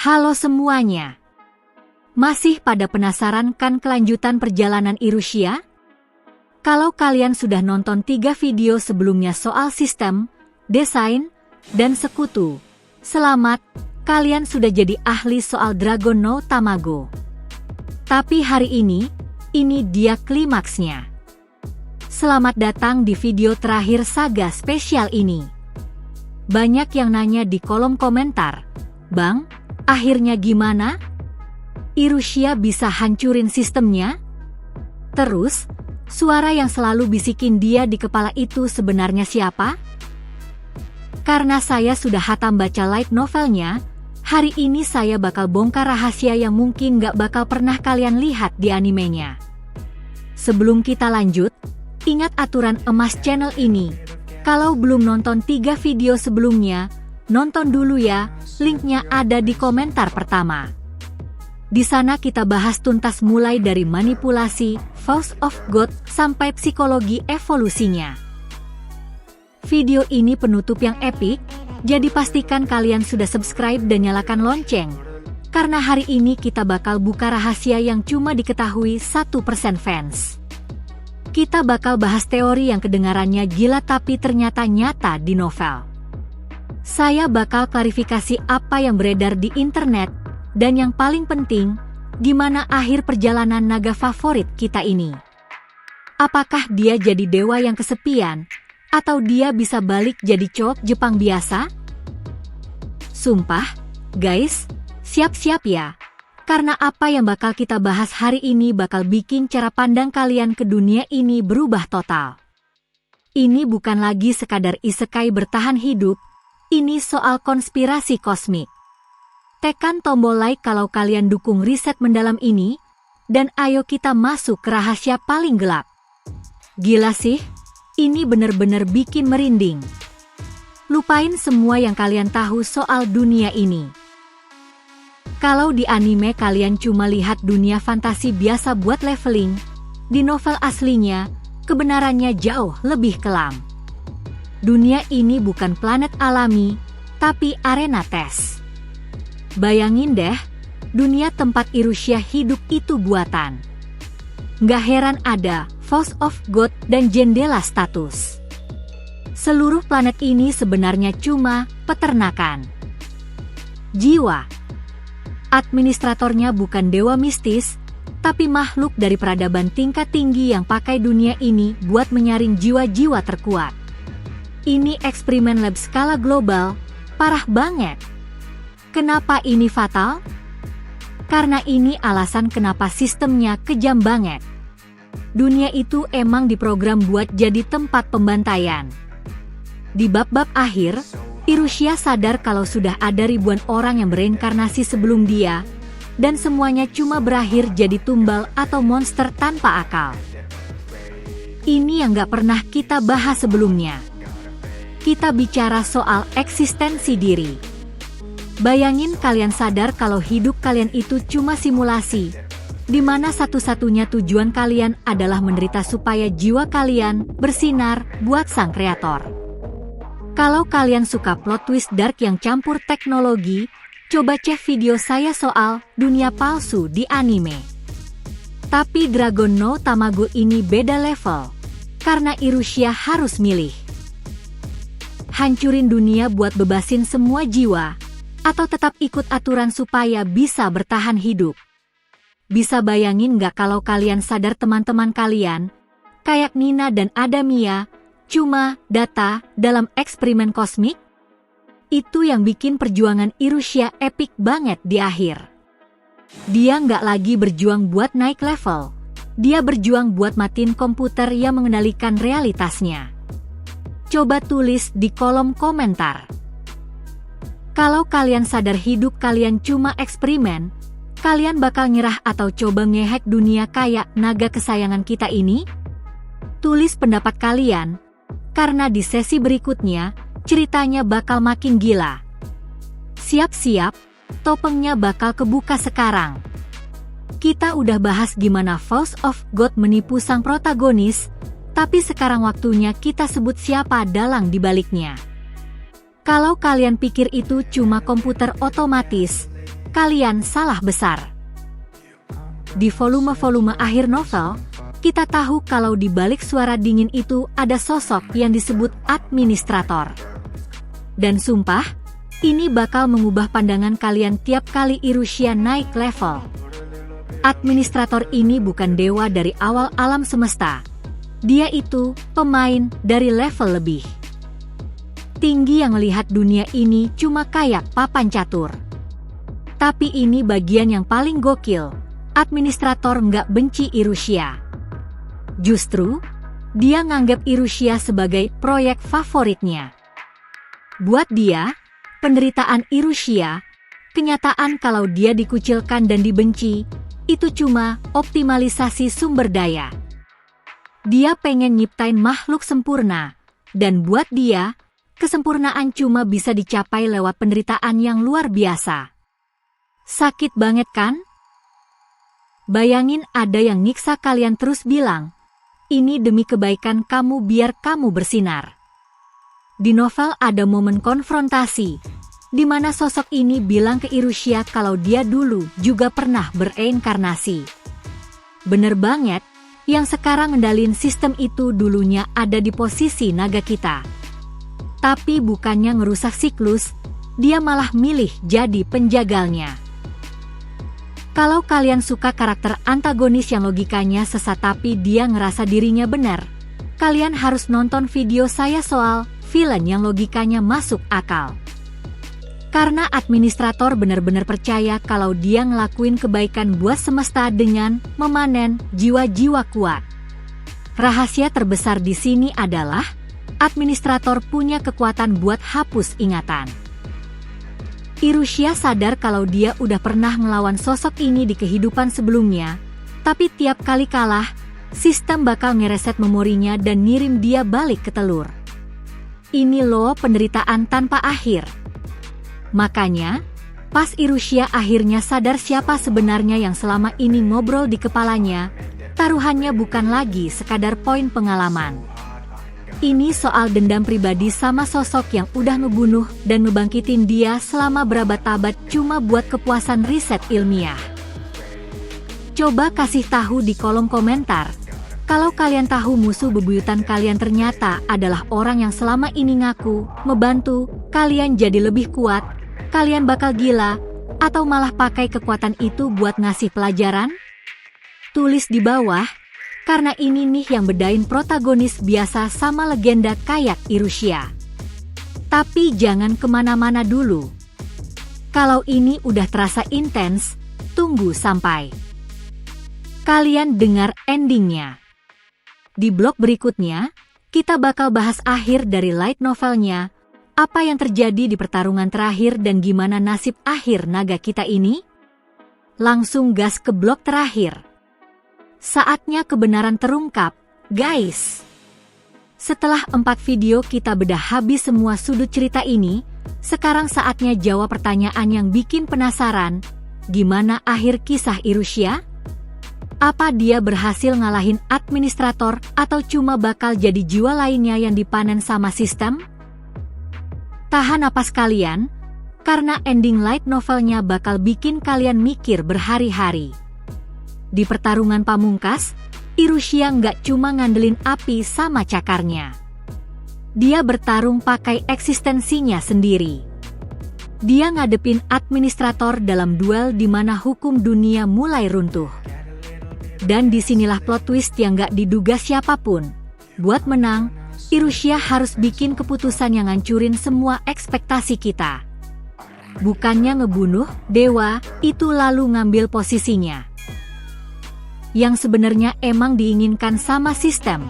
Halo semuanya. Masih pada penasaran kan kelanjutan perjalanan Irussia? Kalau kalian sudah nonton 3 video sebelumnya soal sistem, desain, dan sekutu, selamat, kalian sudah jadi ahli soal Dragon no Tamago. Tapi hari ini dia klimaksnya. Selamat datang di video terakhir saga spesial ini. Banyak yang nanya di kolom komentar, "Bang, akhirnya gimana? Irussia bisa hancurin sistemnya?" Terus, suara yang selalu bisikin dia di kepala itu sebenarnya siapa? Karena saya sudah hatam baca light novelnya, hari ini saya bakal bongkar rahasia yang mungkin gak bakal pernah kalian lihat di animenya. Sebelum kita lanjut, ingat aturan emas channel ini. Kalau belum nonton 3 video sebelumnya, nonton dulu ya, linknya ada di komentar pertama. Di sana kita bahas tuntas mulai dari manipulasi, Voice of God, sampai psikologi evolusinya. Video ini penutup yang epik, jadi pastikan kalian sudah subscribe dan nyalakan lonceng. Karena hari ini kita bakal buka rahasia yang cuma diketahui 1% fans. Kita bakal bahas teori yang kedengarannya gila tapi ternyata nyata di novel. Saya bakal klarifikasi apa yang beredar di internet, dan yang paling penting, gimana akhir perjalanan naga favorit kita ini. Apakah dia jadi dewa yang kesepian, atau dia bisa balik jadi cowok Jepang biasa? Sumpah, guys, siap-siap ya. Karena apa yang bakal kita bahas hari ini bakal bikin cara pandang kalian ke dunia ini berubah total. Ini bukan lagi sekadar isekai bertahan hidup, ini soal konspirasi kosmik. Tekan tombol like kalau kalian dukung riset mendalam ini, dan ayo kita masuk ke rahasia paling gelap. Gila sih, ini bener-bener bikin merinding. Lupain semua yang kalian tahu soal dunia ini. Kalau di anime kalian cuma lihat dunia fantasi biasa buat leveling, di novel aslinya, kebenarannya jauh lebih kelam. Dunia ini bukan planet alami, tapi arena tes. Bayangin deh, dunia tempat Irussia hidup itu buatan. Nggak heran ada Voice of God dan jendela status. Seluruh planet ini sebenarnya cuma peternakan jiwa. Administratornya bukan dewa mistis, tapi makhluk dari peradaban tingkat tinggi yang pakai dunia ini buat menyaring jiwa-jiwa terkuat. Ini eksperimen lab skala global, parah banget. Kenapa ini fatal? Karena ini alasan kenapa sistemnya kejam banget. Dunia itu emang diprogram buat jadi tempat pembantaian. Di bab-bab akhir, Irussia sadar kalau sudah ada ribuan orang yang bereinkarnasi sebelum dia, dan semuanya cuma berakhir jadi tumbal atau monster tanpa akal. Ini yang gak pernah kita bahas sebelumnya. Kita bicara soal eksistensi diri. Bayangin kalian sadar kalau hidup kalian itu cuma simulasi, di mana satu-satunya tujuan kalian adalah menderita supaya jiwa kalian bersinar buat sang kreator. Kalau kalian suka plot twist dark yang campur teknologi, coba cek video saya soal dunia palsu di anime. Tapi Dragon no Tamago ini beda level, karena Irussia harus milih. Hancurin dunia buat bebasin semua jiwa, atau tetap ikut aturan supaya bisa bertahan hidup. Bisa bayangin nggak kalau kalian sadar teman-teman kalian, kayak Nina dan Adamia, cuma data dalam eksperimen kosmik? Itu yang bikin perjuangan Irussia epik banget di akhir. Dia nggak lagi berjuang buat naik level. Dia berjuang buat matiin komputer yang mengendalikan realitasnya. Coba tulis di kolom komentar. Kalau kalian sadar hidup kalian cuma eksperimen, kalian bakal nyerah atau coba ngehack dunia kayak naga kesayangan kita ini? Tulis pendapat kalian, karena di sesi berikutnya, ceritanya bakal makin gila. Siap-siap, topengnya bakal kebuka sekarang. Kita udah bahas gimana Voice of God menipu sang protagonis, tapi sekarang waktunya kita sebut siapa dalang di baliknya. Kalau kalian pikir itu cuma komputer otomatis, kalian salah besar. Di volume-volume akhir novel, kita tahu kalau di balik suara dingin itu ada sosok yang disebut administrator. Dan sumpah, ini bakal mengubah pandangan kalian tiap kali Irusha naik level. Administrator ini bukan dewa dari awal alam semesta. Dia itu pemain dari level lebih tinggi yang melihat dunia ini cuma kayak papan catur. Tapi ini bagian yang paling gokil. Administrator nggak benci Irusha. Justru, dia nganggap Irusha sebagai proyek favoritnya. Buat dia, penderitaan Irusha, kenyataan kalau dia dikucilkan dan dibenci, itu cuma optimalisasi sumber daya. Dia pengen nyiptain makhluk sempurna, dan buat dia, kesempurnaan cuma bisa dicapai lewat penderitaan yang luar biasa. Sakit banget kan? Bayangin ada yang nyiksa kalian terus bilang, ini demi kebaikan kamu biar kamu bersinar. Di novel ada momen konfrontasi, di mana sosok ini bilang ke Irusha kalau dia dulu juga pernah bereinkarnasi. Bener banget, yang sekarang ngendalin sistem itu dulunya ada di posisi naga kita. Tapi bukannya ngerusak siklus, dia malah milih jadi penjagalnya. Kalau kalian suka karakter antagonis yang logikanya sesat tapi dia ngerasa dirinya benar, kalian harus nonton video saya soal villain yang logikanya masuk akal. Karena administrator benar-benar percaya kalau dia ngelakuin kebaikan buat semesta dengan memanen jiwa-jiwa kuat. Rahasia terbesar di sini adalah administrator punya kekuatan buat hapus ingatan. Irusha sadar kalau dia udah pernah melawan sosok ini di kehidupan sebelumnya, tapi tiap kali kalah, sistem bakal ngereset memorinya dan ngirim dia balik ke telur. Ini loh penderitaan tanpa akhir. Makanya, pas Irusha akhirnya sadar siapa sebenarnya yang selama ini ngobrol di kepalanya, taruhannya bukan lagi sekadar poin pengalaman. Ini soal dendam pribadi sama sosok yang udah ngebunuh dan ngebangkitin dia selama berabad-abad cuma buat kepuasan riset ilmiah. Coba kasih tahu di kolom komentar, kalau kalian tahu musuh bebuyutan kalian ternyata adalah orang yang selama ini ngaku, membantu, kalian jadi lebih kuat, kalian bakal gila, atau malah pakai kekuatan itu buat ngasih pelajaran? Tulis di bawah. Karena ini nih yang bedain protagonis biasa sama legenda kayak Irusha. Tapi jangan kemana-mana dulu. Kalau ini udah terasa intens, tunggu sampai kalian dengar endingnya. Di blog berikutnya, kita bakal bahas akhir dari light novelnya, apa yang terjadi di pertarungan terakhir dan gimana nasib akhir naga kita ini. Langsung gas ke blog terakhir. Saatnya kebenaran terungkap, guys. Setelah 4 video kita bedah habis semua sudut cerita ini, sekarang saatnya jawab pertanyaan yang bikin penasaran. Gimana akhir kisah Irusha? Apa dia berhasil ngalahin administrator atau cuma bakal jadi jiwa lainnya yang dipanen sama sistem? Tahan napas kalian, karena ending light novelnya bakal bikin kalian mikir berhari-hari. Di pertarungan pamungkas, Irusha nggak cuma ngandelin api sama cakarnya. Dia bertarung pakai eksistensinya sendiri. Dia ngadepin administrator dalam duel di mana hukum dunia mulai runtuh. Dan disinilah plot twist yang nggak diduga siapapun. Buat menang, Irusha harus bikin keputusan yang ngancurin semua ekspektasi kita. Bukannya ngebunuh dewa, itu lalu ngambil posisinya. Yang sebenarnya emang diinginkan sama sistem.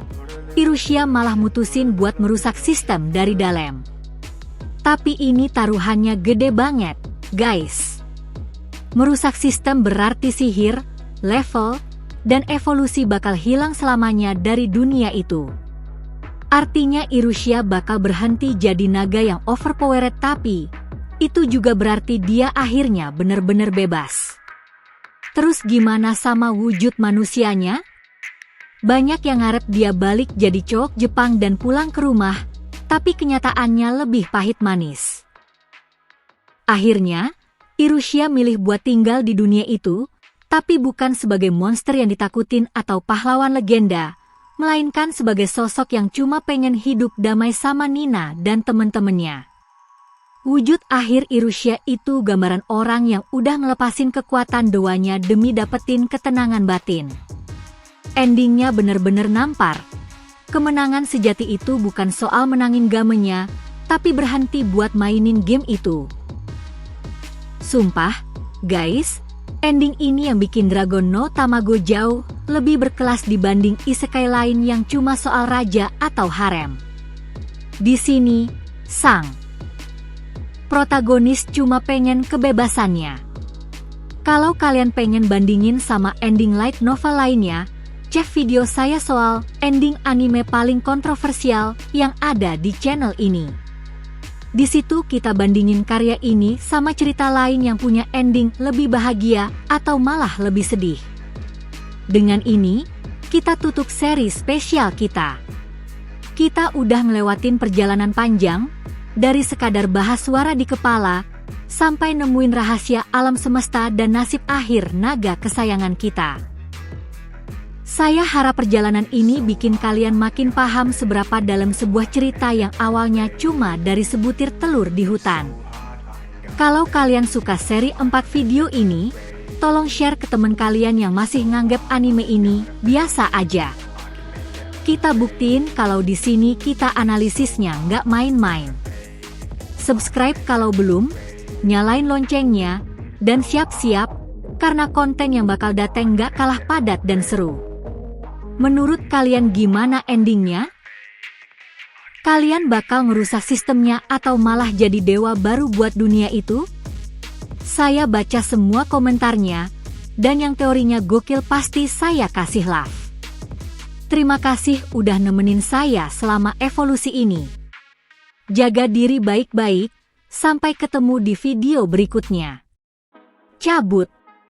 Irusha malah mutusin buat merusak sistem dari dalam. Tapi ini taruhannya gede banget, guys. Merusak sistem berarti sihir, level, dan evolusi bakal hilang selamanya dari dunia itu. Artinya Irusha bakal berhenti jadi naga yang overpowered, tapi itu juga berarti dia akhirnya bener-bener bebas. Terus gimana sama wujud manusianya? Banyak yang ngarep dia balik jadi cowok Jepang dan pulang ke rumah, tapi kenyataannya lebih pahit manis. Akhirnya, Irusha milih buat tinggal di dunia itu, tapi bukan sebagai monster yang ditakutin atau pahlawan legenda, melainkan sebagai sosok yang cuma pengen hidup damai sama Nina dan temen-temennya. Wujud akhir Irusha itu gambaran orang yang udah ngelepasin kekuatan dewanya demi dapetin ketenangan batin. Endingnya bener-bener nampar. Kemenangan sejati itu bukan soal menangin gamenya, tapi berhenti buat mainin game itu. Sumpah, guys, ending ini yang bikin Dragon no Tamago jauh lebih berkelas dibanding isekai lain yang cuma soal raja atau harem. Di sini, sang protagonis cuma pengen kebebasannya. Kalau kalian pengen bandingin sama ending light novel lainnya, cek video saya soal ending anime paling kontroversial yang ada di channel ini. Di situ kita bandingin karya ini sama cerita lain yang punya ending lebih bahagia atau malah lebih sedih. Dengan ini, kita tutup seri spesial kita. Kita udah ngelewatin perjalanan panjang, dari sekadar bahas suara di kepala, sampai nemuin rahasia alam semesta dan nasib akhir naga kesayangan kita. Saya harap perjalanan ini bikin kalian makin paham seberapa dalam sebuah cerita yang awalnya cuma dari sebutir telur di hutan. Kalau kalian suka seri 4 video ini, tolong share ke teman kalian yang masih nganggep anime ini biasa aja. Kita buktiin kalau di sini kita analisisnya nggak main-main. Subscribe kalau belum, nyalain loncengnya, dan siap-siap, karena konten yang bakal dateng nggak kalah padat dan seru. Menurut kalian gimana endingnya? Kalian bakal ngerusak sistemnya atau malah jadi dewa baru buat dunia itu? Saya baca semua komentarnya, dan yang teorinya gokil pasti saya kasih love. Terima kasih udah nemenin saya selama evolusi ini. Jaga diri baik-baik, sampai ketemu di video berikutnya. Cabut.